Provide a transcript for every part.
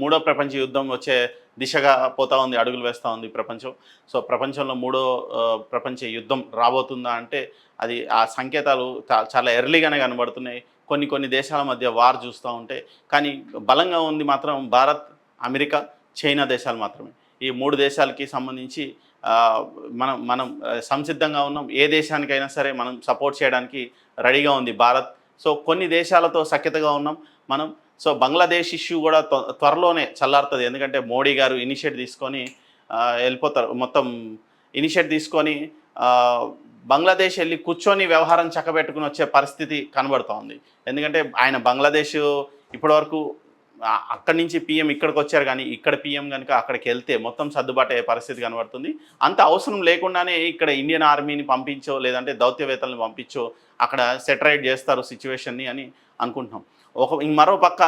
మూడో ప్రపంచ యుద్ధం వచ్చే దిశగా పోతా ఉంది, అడుగులు వేస్తూ ఉంది ప్రపంచం. సో ప్రపంచంలో మూడో ప్రపంచ యుద్ధం రాబోతుందా అంటే అది ఆ సంకేతాలు చాలా ఎర్లీగానే కనబడుతున్నాయి. కొన్ని దేశాల మధ్య వార్ చూస్తూ ఉంటే. కానీ బలంగా ఉంది మాత్రం భారత్, అమెరికా, చైనా దేశాలు మాత్రమే. ఈ 3 దేశాలకి సంబంధించి మనం మనం సంసిద్ధంగా ఉన్నాం. ఏ దేశానికైనా సరే మనం సపోర్ట్ చేయడానికి రెడీగా ఉంది భారత్. సో కొన్ని దేశాలతో సఖ్యతగా ఉన్నాం మనం. సో బంగ్లాదేశ్ ఇష్యూ కూడా త్వరలోనే చల్లారుతుంది. ఎందుకంటే మోడీ గారు ఇనిషియేట్ తీసుకొని వెళ్ళిపోతారు. మొత్తం ఇనిషియేట్ తీసుకొని బంగ్లాదేశ్ వెళ్ళి కూర్చొని వ్యవహారం చక్కబెట్టుకుని వచ్చే పరిస్థితి కనబడుతూ ఉంది. ఎందుకంటే ఆయన బంగ్లాదేశ్ ఇప్పటివరకు అక్కడి నుంచి పీఎం ఇక్కడికి వచ్చారు, కానీ ఇక్కడ పీఎం కనుక అక్కడికి వెళ్తే మొత్తం సర్దుబాటు అయ్యే పరిస్థితి కనబడుతుంది. అంత అవసరం లేకుండానే ఇక్కడ ఇండియన్ ఆర్మీని పంపించో లేదంటే దౌత్యవేత్తలను పంపించో అక్కడ సెటరైట్ చేస్తారు సిచ్యువేషన్ని అని అనుకుంటున్నాం. మరో పక్క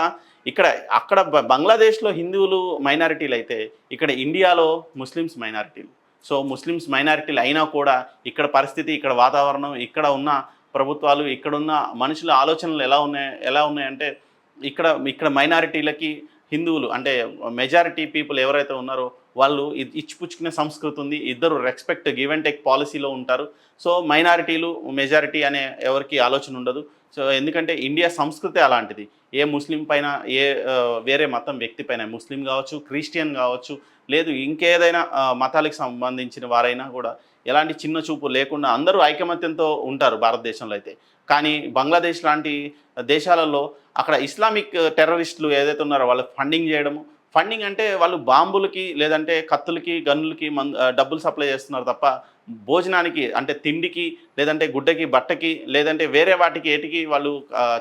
అక్కడ బంగ్లాదేశ్లో హిందువులు మైనారిటీలు అయితే ఇక్కడ ఇండియాలో ముస్లిమ్స్ మైనారిటీలు. సో ముస్లిమ్స్ మైనారిటీలు అయినా కూడా ఇక్కడ పరిస్థితి, ఇక్కడ వాతావరణం, ఇక్కడ ఉన్న ప్రభుత్వాలు, ఇక్కడున్న మనుషుల ఆలోచనలు ఎలా ఉన్నాయంటే ఇక్కడ మైనారిటీలకి హిందువులు అంటే మెజారిటీ పీపుల్ ఎవరైతే ఉన్నారో వాళ్ళు ఇచ్చిపుచ్చుకునే సంస్కృతి ఉంది. ఇద్దరు రెస్పెక్ట్ గివ్ అండ్ టేక్ పాలసీలో ఉంటారు. సో మైనారిటీలు మెజారిటీ అనే ఎవరికి ఆలోచన ఉండదు. సో ఎందుకంటే ఇండియా సంస్కృతి అలాంటిది. ఏ ముస్లిం పైన, ఏ వేరే మతం వ్యక్తి పైన, ముస్లిం కావచ్చు, క్రిస్టియన్ కావచ్చు, లేదు ఇంకేదైనా మతాలకు సంబంధించిన వారైనా కూడా ఎలాంటి చిన్న చూపు లేకుండా అందరూ ఐకమత్యంతో ఉంటారు భారతదేశంలో అయితే. కానీ బంగ్లాదేశ్ లాంటి దేశాలలో అక్కడ ఇస్లామిక్ టెర్రరిస్టులు ఏదైతే ఉన్నారో వాళ్ళకి ఫండింగ్ అంటే వాళ్ళు బాంబులకి లేదంటే కత్తులకి గన్నులకి డబ్బులు సప్లై చేస్తున్నారు తప్ప భోజనానికి అంటే తిండికి లేదంటే గుడ్డకి బట్టకి లేదంటే వేరే వాటికి ఏటికి వాళ్ళు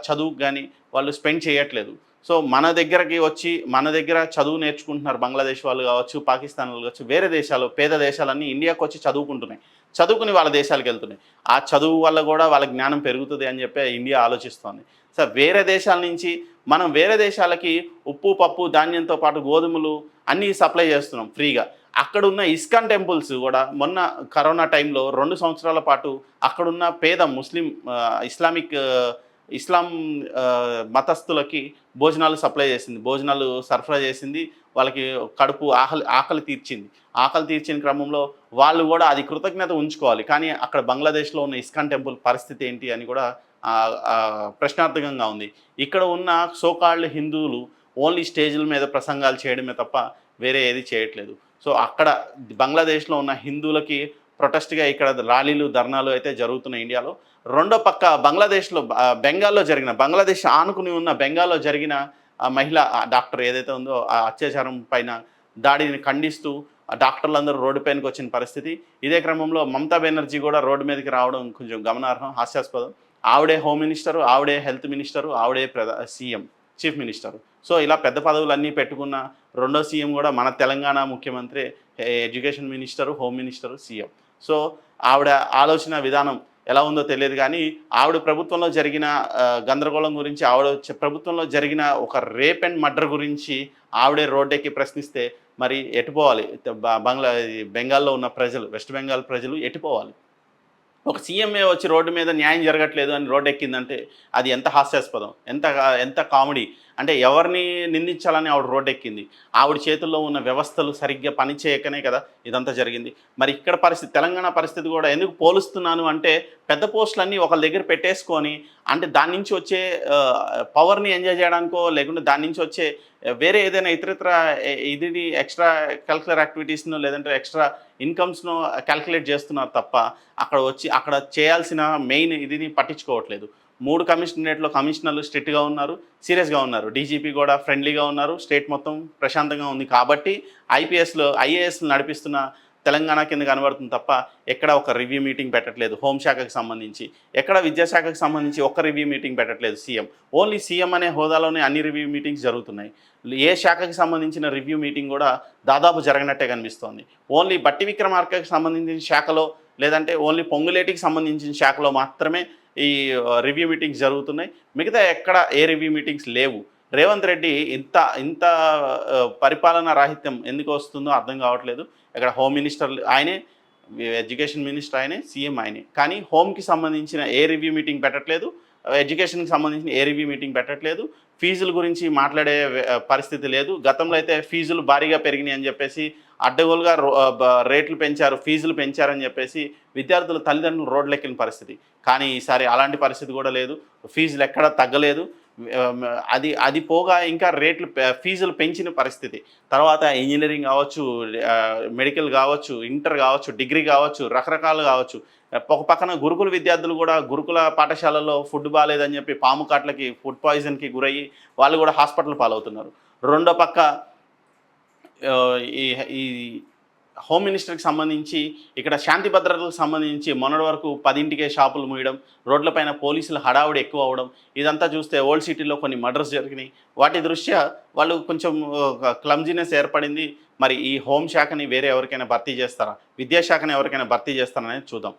చదువుకు కానీ వాళ్ళు స్పెండ్ చేయట్లేదు. సో మన దగ్గరకి వచ్చి మన దగ్గర చదువు నేర్చుకుంటున్నారు బంగ్లాదేశ్ వాళ్ళు కావచ్చు, పాకిస్తాన్ వాళ్ళు కావచ్చు, వేరే దేశాలు పేద దేశాలన్నీ ఇండియాకు వచ్చి చదువుకుని వాళ్ళ దేశాలకు వెళ్తున్నాయి. ఆ చదువు వల్ల కూడా వాళ్ళ జ్ఞానం పెరుగుతుంది అని చెప్పి ఇండియా ఆలోచిస్తోంది. సో వేరే దేశాల నుంచి మనం వేరే దేశాలకి ఉప్పు, పప్పు, ధాన్యంతో పాటు గోధుమలు అన్నీ సప్లై చేస్తున్నాం ఫ్రీగా. అక్కడున్న ఇస్కాన్ టెంపుల్స్ కూడా మొన్న కరోనా టైంలో 2 సంవత్సరాల పాటు అక్కడున్న పేద ఇస్లాం మతస్థులకి భోజనాలు భోజనాలు సరఫరా చేసింది. వాళ్ళకి కడుపు ఆకలి తీర్చిన క్రమంలో వాళ్ళు కూడా అది కృతజ్ఞత ఉంచుకోవాలి. కానీ అక్కడ బంగ్లాదేశ్లో ఉన్న ఇస్కాన్ టెంపుల్ పరిస్థితి ఏంటి అని కూడా ప్రశ్నార్థకంగా ఉంది. ఇక్కడ ఉన్న సోకాల్డ్ హిందువులు ఓన్లీ స్టేజ్ల మీద ప్రసంగాలు చేయడమే తప్ప వేరే ఏది చేయట్లేదు. సో అక్కడ బంగ్లాదేశ్లో ఉన్న హిందువులకి ప్రొటెస్ట్గా ఇక్కడ ర్యాలీలు, ధర్నాలు అయితే జరుగుతున్నాయి ఇండియాలో. రెండో పక్క బంగ్లాదేశ్ ఆనుకుని ఉన్న బెంగాల్లో జరిగిన మహిళా డాక్టర్ ఏదైతే ఉందో ఆ అత్యాచారం పైన దాడిని ఖండిస్తూ డాక్టర్లందరూ రోడ్డు పైనకి వచ్చిన పరిస్థితి. ఇదే క్రమంలో మమతా బెనర్జీ కూడా రోడ్డు మీదకి రావడం కొంచెం గమనార్హం, హాస్యాస్పదం. ఆవిడే హోమ్ మినిస్టరు, ఆవిడే హెల్త్ మినిస్టరు, ఆవిడే సీఎం, చీఫ్ మినిస్టరు. సో ఇలా పెద్ద పదవులన్నీ పెట్టుకున్న రెండో సీఎం కూడా మన తెలంగాణ ముఖ్యమంత్రి, education minister, home minister, CM. So ఆవిడ ఆలోచన విధానం ఎలా ఉందో తెలియదు. కానీ ఆవిడ ప్రభుత్వంలో జరిగిన గందరగోళం గురించి, ప్రభుత్వంలో జరిగిన ఒక రేప్ అండ్ మర్డర్ గురించి ఆవిడే రోడ్డెక్కి ప్రశ్నిస్తే మరి ఎటుపోవాలి బెంగాల్లో ఉన్న ప్రజలు, వెస్ట్ బెంగాల్ ప్రజలు ఎటుపోవాలి? ఒక సీఎంఏ వచ్చి రోడ్డు మీద న్యాయం జరగట్లేదు అని రోడ్డు ఎక్కిందంటే అది ఎంత హాస్యాస్పదం, ఎంత కామెడీ. అంటే ఎవరిని నిందించాలని ఆవిడ రోడ్డు ఎక్కింది? ఆవిడ చేతుల్లో ఉన్న వ్యవస్థలు సరిగ్గా పనిచేయకనే కదా ఇదంతా జరిగింది. మరి ఇక్కడ పరిస్థితి, తెలంగాణ పరిస్థితి కూడా ఎందుకు పోలుస్తున్నాను అంటే పెద్ద పోస్టులన్నీ ఒకళ్ళ దగ్గర పెట్టేసుకొని అంటే దాని నుంచి వచ్చే పవర్ని ఎంజాయ్ చేయడానికో లేకుంటే దాని నుంచి వచ్చే వేరే ఏదైనా ఇతరత్ర ఎక్స్ట్రా కరిక్యులర్ యాక్టివిటీస్ను లేదంటే ఎక్స్ట్రా ఇన్కమ్స్ను క్యాల్కులేట్ చేస్తున్నారు తప్ప అక్కడ చేయాల్సిన మెయిన్ ఇదిని పట్టించుకోవట్లేదు. 3 కమిషనరేట్లో కమిషనర్లు స్ట్రిక్ట్గా ఉన్నారు, సీరియస్గా ఉన్నారు. డీజీపీ కూడా ఫ్రెండ్లీగా ఉన్నారు. స్టేట్ మొత్తం ప్రశాంతంగా ఉంది కాబట్టి ఐఏఎస్లు నడిపిస్తున్న తెలంగాణ కింద కనబడుతుంది తప్ప ఎక్కడ ఒక రివ్యూ మీటింగ్ పెట్టట్లేదు. హోంశాఖకు సంబంధించి ఎక్కడ, విద్యాశాఖకు సంబంధించి ఒక్క రివ్యూ మీటింగ్ పెట్టట్లేదు సీఎం. ఓన్లీ సీఎం అనే హోదాలోనే అన్ని రివ్యూ మీటింగ్స్ జరుగుతున్నాయి. ఏ శాఖకి సంబంధించిన రివ్యూ మీటింగ్ కూడా దాదాపు జరగనట్టే కనిపిస్తోంది. ఓన్లీ బట్టి విక్రమార్కకి సంబంధించిన శాఖలో లేదంటే ఓన్లీ పొంగులేటికి సంబంధించిన శాఖలో మాత్రమే ఈ రివ్యూ మీటింగ్స్ జరుగుతున్నాయి. మిగతా ఎక్కడ ఏ రివ్యూ మీటింగ్స్ లేవు. రేవంత్ రెడ్డి ఇంత పరిపాలనా రాహిత్యం ఎందుకు వస్తుందో అర్థం కావట్లేదు. ఇక్కడ హోమ్ మినిస్టర్ ఆయనే, ఎడ్యుకేషన్ మినిస్టర్ ఆయనే, సీఎం ఆయనే. కానీ హోమ్కి సంబంధించిన ఏ రివ్యూ మీటింగ్ పెట్టట్లేదు, ఎడ్యుకేషన్కి సంబంధించిన ఏ రివ్యూ మీటింగ్ పెట్టట్లేదు, ఫీజుల గురించి మాట్లాడే పరిస్థితి లేదు. గతంలో అయితే ఫీజులు భారీగా పెరిగినాయి అని చెప్పేసి అడ్డగోలుగా రేట్లు పెంచారు, ఫీజులు పెంచారని చెప్పేసి విద్యార్థుల తల్లిదండ్రులు రోడ్లెక్కిన పరిస్థితి. కానీ ఈసారి అలాంటి పరిస్థితి కూడా లేదు. ఫీజులు ఎక్కడా తగ్గలేదు. అది అది పోగా ఇంకా ఫీజులు పెంచిన పరిస్థితి. తర్వాత ఇంజినీరింగ్ కావచ్చు, మెడికల్ కావచ్చు, ఇంటర్ కావచ్చు, డిగ్రీ కావచ్చు, రకరకాలు కావచ్చు. ఒక పక్కన గురుకుల విద్యార్థులు కూడా గురుకుల పాఠశాలల్లో ఫుడ్ బాలేదని చెప్పి పాము కాట్లకి, ఫుడ్ పాయిజన్‌కి గురయ్యి వాళ్ళు కూడా హాస్పిటల్ పాలవుతున్నారు. రెండో పక్క ఈ ఈ హోమ్ మినిస్టర్‌కి సంబంధించి ఇక్కడ శాంతి భద్రతలకు సంబంధించి మొన్నటి వరకు 10కే షాపులు మూయడం, రోడ్లపైన పోలీసుల హడావుడి ఎక్కువ అవ్వడం, ఇదంతా చూస్తే ఓల్డ్ సిటీలో కొన్ని మర్డర్స్ జరిగినాయి. వాటి దృష్ట్యా వాళ్ళు కొంచెం క్లమ్జీనెస్ ఏర్పడింది. మరి ఈ హోమ్ శాఖని వేరే ఎవరికైనా భర్తీ చేస్తారా? విద్యాశాఖని ఎవరికైనా భర్తీ చేస్తారా అనేది చూద్దాం.